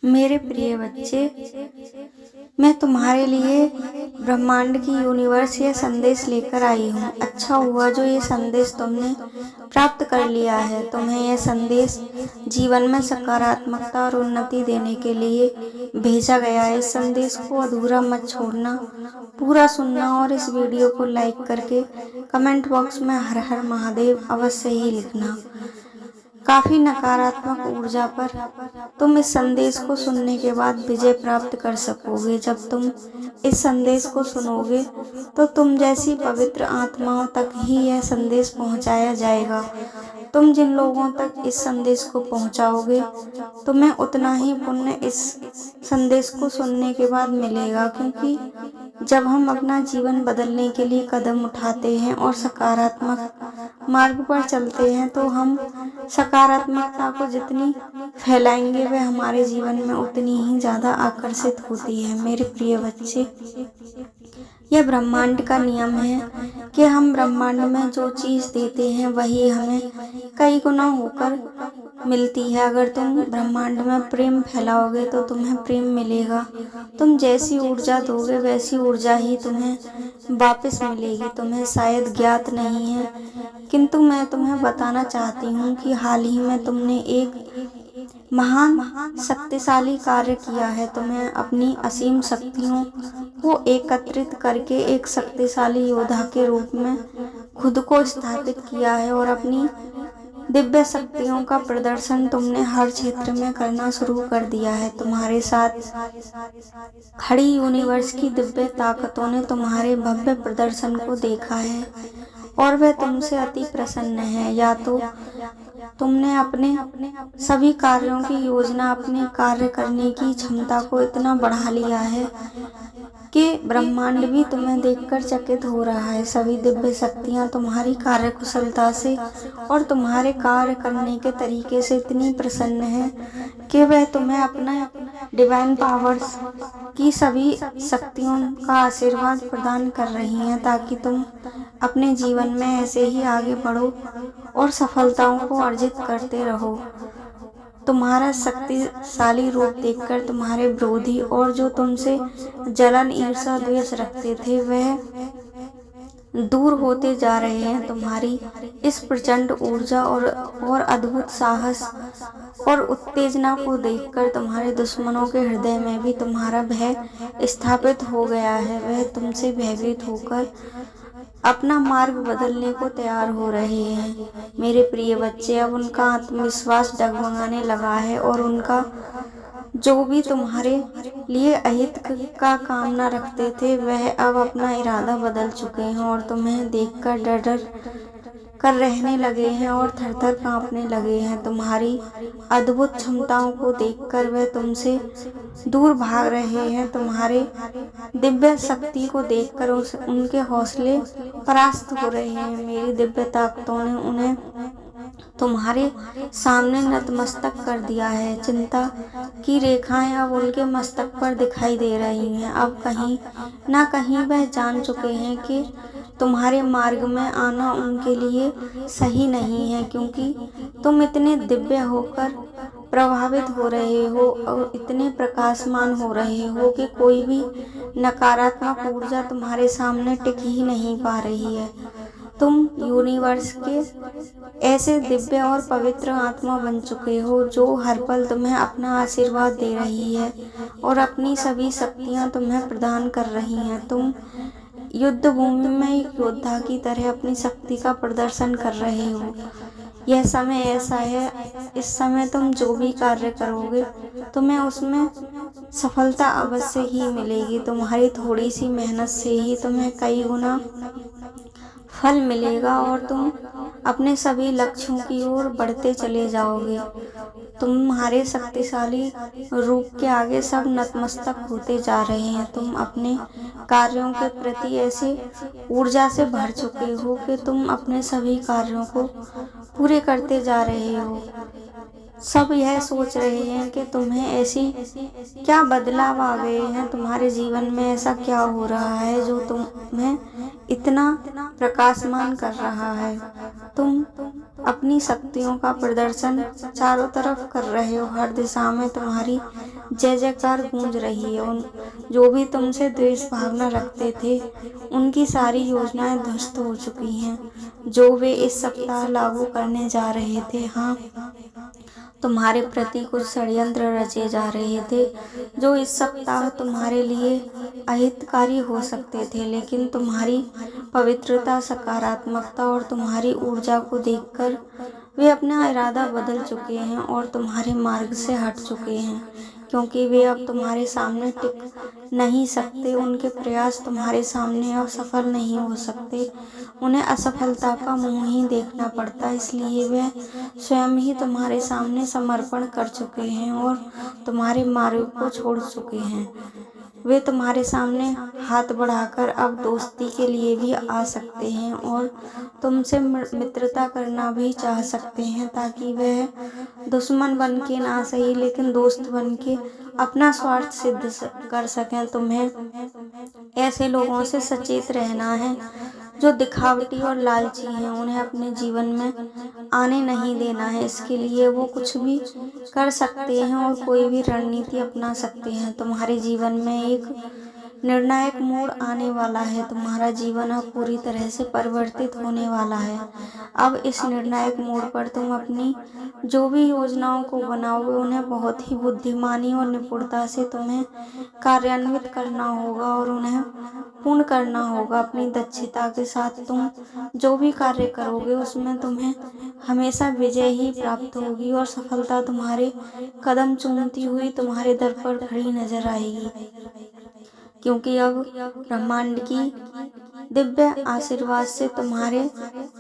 मेरे प्रिय बच्चे, मैं तुम्हारे लिए ब्रह्मांड की यूनिवर्स ये संदेश लेकर आई हूँ। अच्छा हुआ जो ये संदेश तुमने प्राप्त कर लिया है। तुम्हें यह संदेश जीवन में सकारात्मकता और उन्नति देने के लिए भेजा गया है। इस संदेश को अधूरा मत छोड़ना, पूरा सुनना और इस वीडियो को लाइक करके कमेंट बॉक्स में हर हर महादेव अवश्य ही लिखना। काफी नकारात्मक ऊर्जा पर तुम इस संदेश को सुनने के बाद विजय प्राप्त कर सकोगे। जब तुम इस संदेश को सुनोगे तो तुम जैसी पवित्र आत्माओं तक ही यह संदेश पहुंचाया जाएगा। तुम जिन लोगों तक इस संदेश को पहुंचाओगे तुम्हें उतना ही पुण्य इस संदेश को सुनने के बाद मिलेगा, क्योंकि जब हम अपना जीवन बदलने के लिए कदम उठाते हैं और सकारात्मक मार्ग पर चलते हैं तो हम सकारात्मकता को जितनी फैलाएंगे वह हमारे जीवन में उतनी ही ज़्यादा आकर्षित होती है। मेरे प्रिय बच्चे, यह ब्रह्मांड का नियम है कि हम ब्रह्मांड में जो चीज़ देते हैं वही हमें कई गुना होकर मिलती है। अगर तुम ब्रह्मांड में प्रेम फैलाओगे तो तुम्हें प्रेम मिलेगा। तुम जैसी ऊर्जा दोगे वैसी ऊर्जा ही तुम्हें वापस मिलेगी। तुम्हें शायद ज्ञात नहीं है, किंतु मैं तुम्हें बताना चाहती हूँ कि हाल ही में तुमने एक महान शक्तिशाली कार्य किया है। तुम्हें अपनी असीम शक्तियों को एकत्रित करके एक शक्तिशाली योद्धा के रूप में खुद को स्थापित किया है और अपनी दिव्य शक्तियों का प्रदर्शन तुमने हर क्षेत्र में करना शुरू कर दिया है। तुम्हारे साथ खड़ी यूनिवर्स की दिव्य ताकतों ने तुम्हारे भव्य प्रदर्शन को देखा है और वह तुमसे अति प्रसन्न है। या तो तुमने अपने सभी कार्यों की योजना, अपने कार्य करने की क्षमता को इतना बढ़ा लिया है कि ब्रह्मांड भी तुम्हें देखकर चकित हो रहा है। सभी दिव्य शक्तियाँ तुम्हारी कार्यकुशलता से और तुम्हारे कार्य करने के तरीके से इतनी प्रसन्न है कि वह तुम्हें अपना डिवाइन पावर्स की सभी शक्तियों का आशीर्वाद प्रदान कर रही हैं, ताकि तुम अपने जीवन में ऐसे ही आगे बढ़ो और सफलताओं को अर्जित करते रहो। तुम्हारा शक्तिशाली रूप देखकर तुम्हारे विरोधी और जो तुमसे जलन, ईर्ष्या, द्वेष रखते थे वह दूर होते जा रहे हैं। तुम्हारी इस प्रचंड ऊर्जा और अद्भुत साहस और उत्तेजना को देखकर तुम्हारे दुश्मनों के हृदय में भी तुम्हारा भय स्थापित हो गया है। वह तुमसे भयभीत होकर अपना मार्ग बदलने को तैयार हो रहे हैं। मेरे प्रिय बच्चे, अब उनका आत्मविश्वास डगमगाने लगा है और उनका जो भी तुम्हारे लिए अहित का कामना रखते थे वह अब अपना इरादा बदल चुके हैं और तुम्हें देखकर डर डर कर रहने लगे हैं और थर थर कांपने लगे हैं। तुम्हारी अद्भुत क्षमताओं को देखकर वह तुमसे दूर भाग रहे हैं। तुम्हारे दिव्य शक्ति को देखकर उनके हौसले परास्त हो रहे हैं। मेरी दिव्य ताकतों ने उन्हें तुम्हारे सामने नतमस्तक कर दिया है। चिंता की रेखाएं अब उनके मस्तक पर दिखाई दे रही हैं। अब कहीं ना कहीं वह जान चुके हैं कि तुम्हारे मार्ग में आना उनके लिए सही नहीं है, क्योंकि तुम इतने दिव्य होकर प्रभावित हो रहे हो और इतने प्रकाशमान हो रहे हो कि कोई भी नकारात्मक ऊर्जा तुम्हारे सामने टिक ही नहीं पा रही है। तुम यूनिवर्स के ऐसे दिव्य और पवित्र आत्मा बन चुके हो जो हर पल तुम्हें अपना आशीर्वाद दे रही है और अपनी सभी शक्तियां तुम्हें प्रदान कर रही हैं। तुम युद्ध भूमि में एक योद्धा की तरह अपनी शक्ति का प्रदर्शन कर रहे हो। यह समय ऐसा है, इस समय तुम जो भी कार्य करोगे तुम्हें उसमें सफलता अवश्य ही मिलेगी। तुम्हारी थोड़ी सी मेहनत से ही तुम्हें कई गुना फल मिलेगा और तुम अपने सभी लक्ष्यों की ओर बढ़ते चले जाओगे। तुम्हारे शक्तिशाली रूप के आगे सब नतमस्तक होते जा रहे हैं। तुम अपने कार्यों के प्रति ऐसी ऊर्जा से भर चुके हो कि तुम अपने सभी कार्यों को पूरे करते जा रहे हो। सब यह सोच रहे हैं कि तुम्हें ऐसी क्या बदलाव आ गए हैं, तुम्हारे जीवन में ऐसा क्या हो रहा है जो तुम्हें इतना प्रकाशमान कर रहा है। तुम अपनी शक्तियों का प्रदर्शन चारों तरफ कर रहे हो। हर दिशा में तुम्हारी जय जयकार गूंज रही है। उन जो भी तुमसे द्वेष भावना रखते थे, उनकी सारी योजनाएं ध्वस्त हो चुकी हैं, जो वे इस सप्ताह लागू करने जा रहे थे। हाँ, तुम्हारे प्रति कुछ षड्यंत्र रचे जा रहे थे, जो इस सप्ताह तुम्हारे लिए अहितकारी हो सकते थे, लेकिन तुम्हारी पवित्रता, सकारात्मकता और तुम्हारी ऊर्जा को देखकर वे अपना इरादा बदल चुके हैं और तुम्हारे मार्ग से हट चुके हैं, क्योंकि वे अब तुम्हारे सामने टिक नहीं सकते। उनके प्रयास तुम्हारे सामने अब सफल नहीं हो सकते। उन्हें असफलता का मुंह ही देखना पड़ता, इसलिए वे स्वयं ही तुम्हारे सामने समर्पण कर चुके हैं और तुम्हारे मार्ग को छोड़ चुके हैं। वे तुम्हारे सामने हाथ बढ़ाकर अब दोस्ती के लिए भी आ सकते हैं और तुमसे मित्रता करना भी चाह सकते हैं, ताकि वह दुश्मन बन के ना सही, लेकिन दोस्त बन के अपना स्वार्थ सिद्ध कर सकें। तुम्हें ऐसे लोगों से सचेत रहना है जो दिखावटी और लालची हैं। उन्हें अपने जीवन में आने नहीं देना है। इसके लिए वो कुछ भी कर सकते हैं और कोई भी रणनीति अपना सकते हैं। तुम्हारे जीवन में एक निर्णायक मोड़ आने वाला है। तुम्हारा जीवन अब पूरी तरह से परिवर्तित होने वाला है। अब इस निर्णायक मोड़ पर तुम अपनी जो भी योजनाओं को बनाओगे, उन्हें बहुत ही बुद्धिमानी और निपुणता से तुम्हें कार्यान्वित करना होगा और उन्हें पूर्ण करना होगा। अपनी दक्षता के साथ तुम जो भी कार्य करोगे, उसमें तुम्हें हमेशा विजय ही प्राप्त होगी और सफलता तुम्हारे कदम चूमती हुई तुम्हारे दर पर खड़ी नजर आएगी, क्योंकि अब ब्रह्मांड की दिव्य आशीर्वाद से तुम्हारे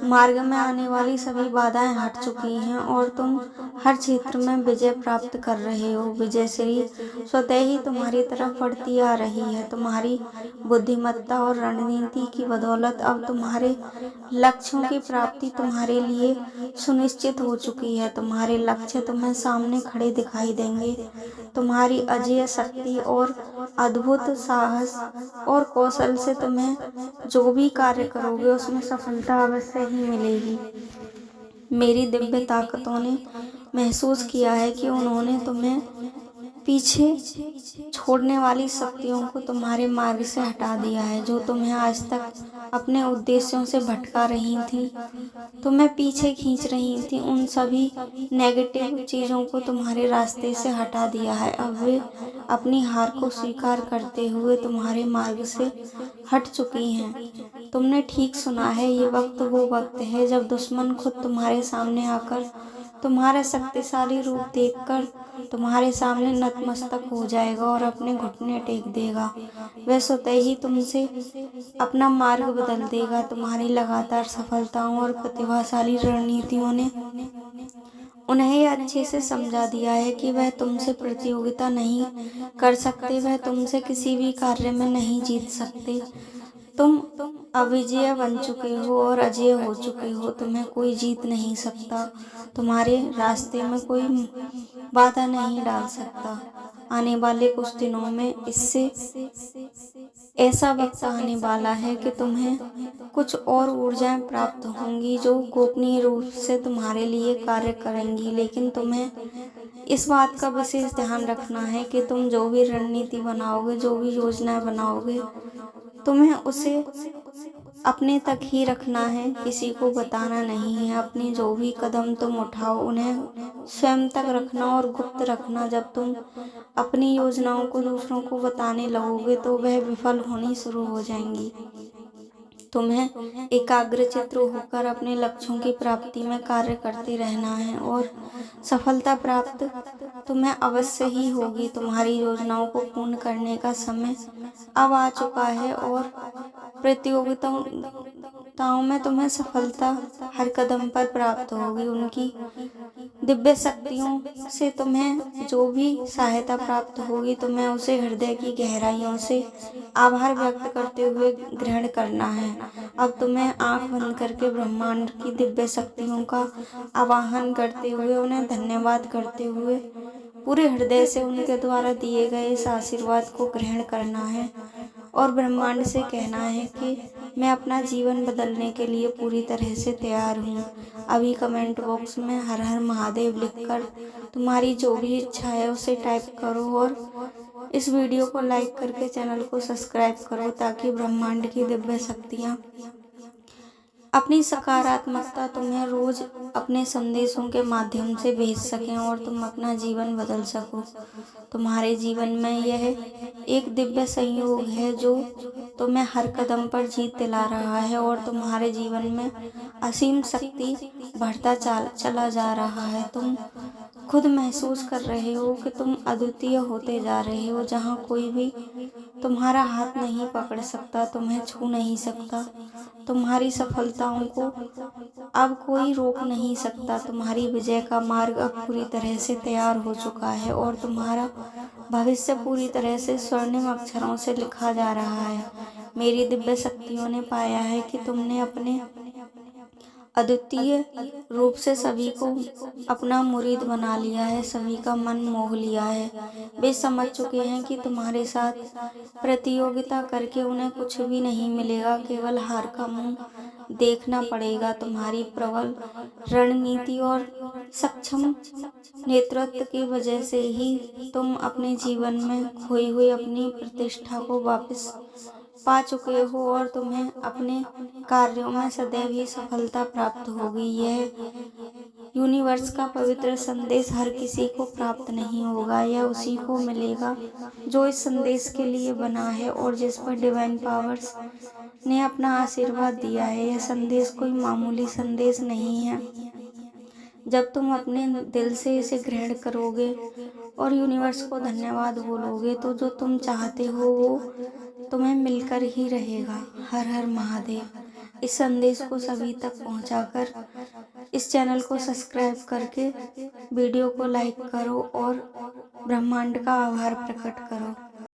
मार्ग में आने वाली सभी बाधाएं हट चुकी हैं और तुम हर क्षेत्र में विजय प्राप्त कर रहे हो। विजय श्री स्वतः ही तुम्हारी तरफ बढ़ती आ रही है। तुम्हारी बुद्धिमत्ता और रणनीति की बदौलत अब तुम्हारे लक्ष्यों की प्राप्ति तुम्हारे लिए सुनिश्चित हो चुकी है। तुम्हारे लक्ष्य तुम्हें सामने खड़े दिखाई देंगे। तुम्हारी अजेय शक्ति और अद्भुत साहस और कौशल से तुम्हें जो भी कार्य करोगे उसमें सफलता अवश्य ही मिलेगी। मेरी दिव्य ताकतों ने महसूस किया है कि उन्होंने तुम्हें पीछे छोड़ने वाली शक्तियों को तुम्हारे मार्ग से हटा दिया है, जो तुम्हें आज तक अपने उद्देश्यों से भटका रही थी, तुम्हें पीछे खींच रही थी। उन सभी नेगेटिव चीज़ों को तुम्हारे रास्ते से हटा दिया है। अब वे अपनी हार को स्वीकार करते हुए तुम्हारे मार्ग से हट चुकी हैं। तुमने ठीक सुना है, ये वो वक्त है जब दुश्मन खुद तुम्हारे सामने आकर तुम्हारा शक्तिशाली रूप देखकर तुम्हारे सामने नतमस्तक हो जाएगा और अपने घुटने टेक देगा। वह स्वतः ही तुमसे अपना मार्ग बदल देगा। तुम्हारी लगातार सफलताओं और प्रतिभाशाली रणनीतियों ने उन्हें ये अच्छे से समझा दिया है कि वह तुमसे प्रतियोगिता नहीं कर सकते, वह तुमसे किसी भी कार्य में नहीं जीत सकते। तुम अविजेय बन चुके हो और अजेय हो चुके हो। तुम्हें कोई जीत नहीं सकता। तुम्हारे रास्ते में कोई बाधा नहीं डाल सकता। आने वाले कुछ दिनों में इससे ऐसा वक्त आने वाला है कि तुम्हें कुछ और ऊर्जाएं प्राप्त होंगी जो गोपनीय रूप से तुम्हारे लिए कार्य करेंगी, लेकिन तुम्हें इस बात का विशेष ध्यान रखना है कि तुम जो भी रणनीति बनाओगे, जो भी योजनाएं बनाओगे, तुम्हें उसे अपने तक ही रखना है, किसी को बताना नहीं है। अपने जो भी कदम तुम उठाओ उन्हें स्वयं तक रखना और गुप्त रखना। जब तुम अपनी योजनाओं को दूसरों को बताने लगोगे तो वह विफल होनी शुरू हो जाएंगी। तुम्हें एकाग्रचित्त होकर अपने लक्ष्यों की प्राप्ति में कार्य करते रहना है और सफलता प्राप्त तुम्हें अवश्य ही होगी। तुम्हारी योजनाओं को पूर्ण करने का समय अब आ चुका है और प्रतियोगिताओं में तुम्हें सफलता हर कदम पर प्राप्त होगी। उनकी दिव्य शक्तियों से तुम्हें जो भी सहायता प्राप्त होगी, तुम्हें उसे हृदय की गहराइयों से आभार व्यक्त करते हुए ग्रहण करना है। अब तुम्हें आंख बंद करके ब्रह्मांड की दिव्य शक्तियों का आवाहन करते हुए, उन्हें धन्यवाद करते हुए पूरे हृदय से उनके द्वारा दिए गए इस आशीर्वाद को ग्रहण करना है और ब्रह्मांड से कहना है कि मैं अपना जीवन बदलने के लिए पूरी तरह से तैयार हूँ। अभी कमेंट बॉक्स में हर हर महादेव लिखकर तुम्हारी जो भी इच्छा है उसे टाइप करो और इस वीडियो को लाइक करके चैनल को सब्सक्राइब करो ताकि ब्रह्मांड की दिव्य शक्तियाँ अपनी सकारात्मकता तुम्हें रोज अपने संदेशों के माध्यम से भेज सकें और तुम अपना जीवन बदल सको। तुम्हारे जीवन में यह एक दिव्य संयोग है जो तुम्हें हर कदम पर जीत दिला रहा है और तुम्हारे जीवन में असीम शक्ति बढ़ता चला जा रहा है। तुम खुद महसूस कर रहे हो कि तुम अद्वितीय होते जा रहे हो, जहाँ कोई भी तुम्हारा हाथ नहीं पकड़ सकता, तुम्हें छू नहीं सकता। तुम्हारी सफलताओं को अब कोई रोक नहीं सकता। तुम्हारी विजय का मार्ग अब पूरी तरह से तैयार हो चुका है और तुम्हारा भविष्य पूरी तरह से स्वर्णिम अक्षरों से लिखा जा रहा है। मेरी दिव्य शक्तियों ने पाया है कि तुमने अपने अद्वितीय रूप से सभी को अपना मुरीद बना लिया है, सभी का मन मोह लिया है। वे समझ चुके हैं कि तुम्हारे साथ प्रतियोगिता करके उन्हें कुछ भी नहीं मिलेगा, केवल हार का मुंह देखना पड़ेगा। तुम्हारी प्रबल रणनीति और सक्षम नेतृत्व की वजह से ही तुम अपने जीवन में खोई हुई अपनी प्रतिष्ठा को वापस पा चुके हो और तुम्हें अपने कार्यों में सदैव ही सफलता प्राप्त होगी। यह यूनिवर्स का पवित्र संदेश हर किसी को प्राप्त नहीं होगा, यह उसी को मिलेगा जो इस संदेश के लिए बना है और जिस पर डिवाइन पावर्स ने अपना आशीर्वाद दिया है। यह संदेश कोई मामूली संदेश नहीं है। जब तुम अपने दिल से इसे ग्रहण करोगे और यूनिवर्स को धन्यवाद बोलोगे तो जो तुम चाहते हो वो तुम्हें मिलकर ही रहेगा। हर हर महादेव। इस संदेश को सभी तक पहुंचाकर इस चैनल को सब्सक्राइब करके वीडियो को लाइक करो और ब्रह्मांड का आभार प्रकट करो।